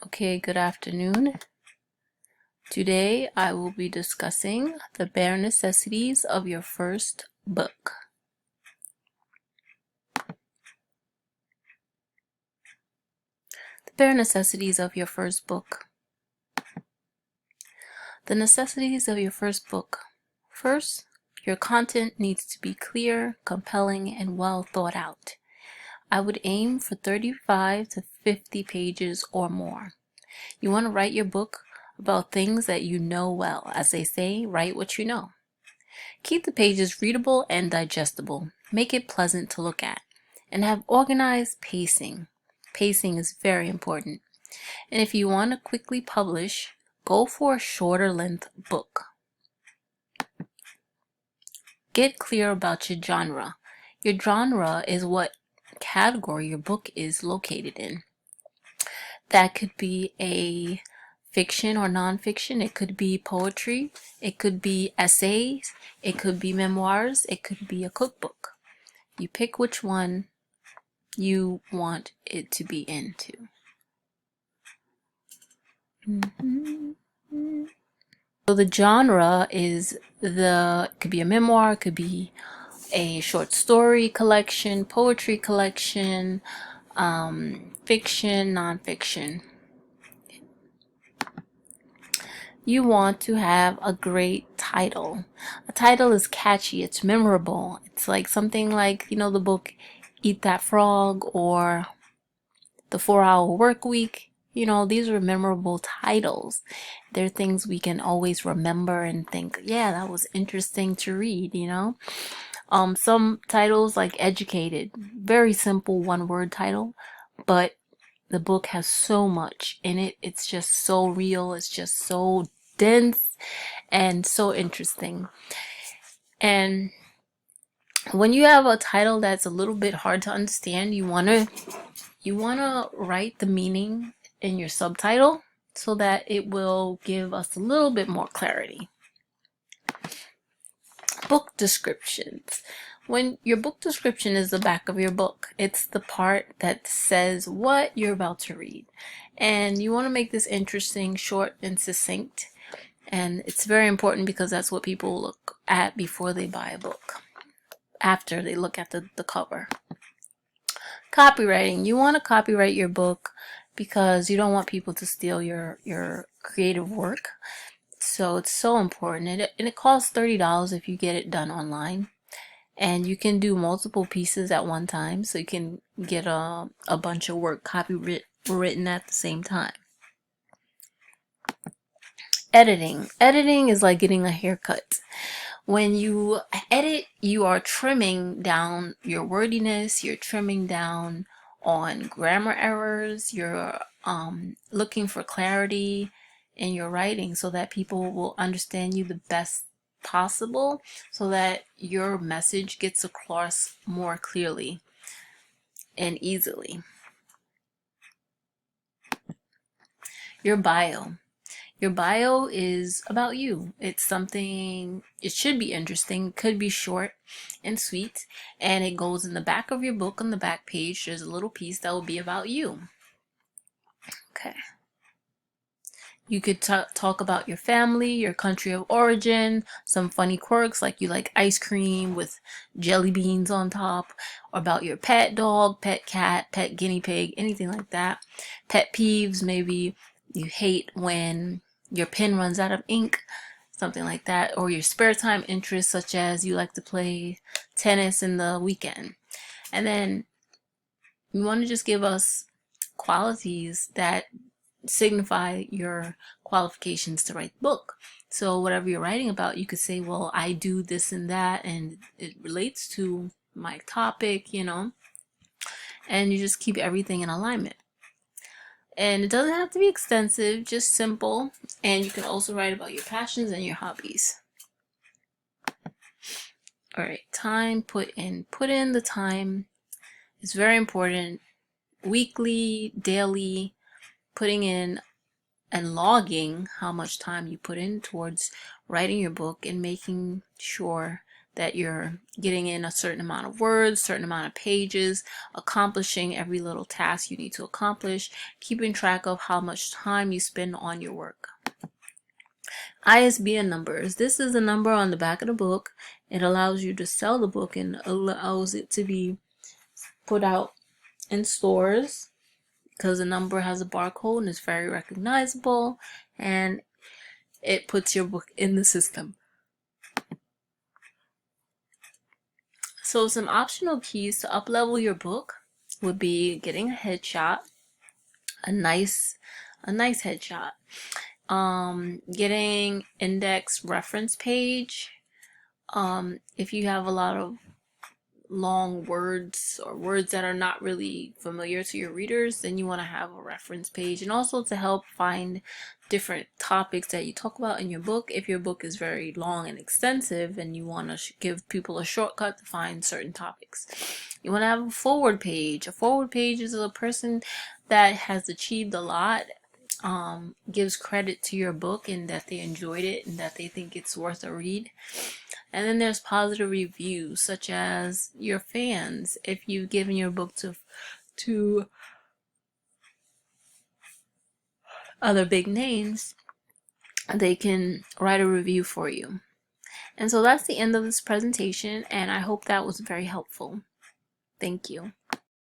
Okay, good afternoon. Today I will be discussing the bare necessities of your first book. The bare necessities of your first book. The necessities of your first book. First, your content needs to be clear, compelling, and well thought out. I would aim for 35 to 50 pages or more. You want to write your book about things that you know well. As they say, write what you know. Keep the pages readable and digestible. Make it pleasant to look at. And have organized pacing. Pacing is very important. And if you want to quickly publish, go for a shorter length book. Get clear about your genre. Your genre is what category your book is located in. That could be a fiction or nonfiction. It could be poetry. It could be essays. It could be memoirs. It could be a cookbook. You pick which one you want it to be into. So the genre is it could be a memoir, it could be a short story collection, poetry collection, fiction, nonfiction. You want to have a great title. A title is catchy, it's memorable. It's like something like, the book Eat That Frog or The 4-Hour Work Week. These are memorable titles. They're things we can always remember and think, yeah, that was interesting to read, Some titles like Educated, very simple one-word title, but the book has so much in it. It's just so real. It's just so dense and so interesting. And when you have a title that's a little bit hard to understand, you want to write the meaning in your subtitle so that it will give us a little bit more clarity. Book descriptions. When your book description is the back of your book, it's the part that says what you're about to read. And you want to make this interesting, short, and succinct. And it's very important because that's what people look at before they buy a book, after they look at the cover. Copywriting. You want to copyright your book because you don't want people to steal your creative work. So it's so important. And it costs $30 if you get it done online. And you can do multiple pieces at one time, so you can get a bunch of work copywritten at the same time. Editing. Editing is like getting a haircut. When you edit, you are trimming down your wordiness, you're trimming down on grammar errors, you're looking for clarity in your writing so that people will understand you the best possible, so that your message gets across more clearly and easily. Your bio. Your bio is about you. It's something, it should be interesting, could be short and sweet, and it goes in the back of your book. On the back page, there's a little piece that will be about you. Okay. You could talk about your family, your country of origin, some funny quirks like you like ice cream with jelly beans on top, or about your pet dog, pet cat, pet guinea pig, anything like that. Pet peeves, maybe you hate when your pen runs out of ink, something like that, or your spare time interests, such as you like to play tennis in the weekend. And then you want to just give us qualities that signify your qualifications to write the book. So whatever you're writing about, you could say, well, I do this and that, and it relates to my topic, and you just keep everything in alignment. And it doesn't have to be extensive, just simple. And you can also write about your passions and your hobbies. All right, time put in. Put in the time. It's very important. Weekly, daily, putting in and logging how much time you put in towards writing your book and making sure that you're getting in a certain amount of words, certain amount of pages, accomplishing every little task you need to accomplish, keeping track of how much time you spend on your work. ISBN numbers. This is the number on the back of the book. It allows you to sell the book and allows it to be put out in stores because the number has a barcode and it's very recognizable, and it puts your book in the system. So some optional keys to up-level your book would be getting a headshot, a nice headshot, getting index reference page. If you have a lot of long words or words that are not really familiar to your readers, then you want to have a reference page, and also to help find different topics that you talk about in your book. If your book is very long and extensive and you want to give people a shortcut to find certain topics, you want to have a forward page. A forward page is a person that has achieved a lot, gives credit to your book and that they enjoyed it and that they think it's worth a read. And then there's positive reviews, such as your fans. If you've given your book to other big names, they can write a review for you. And so that's the end of this presentation, and I hope that was very helpful. Thank you.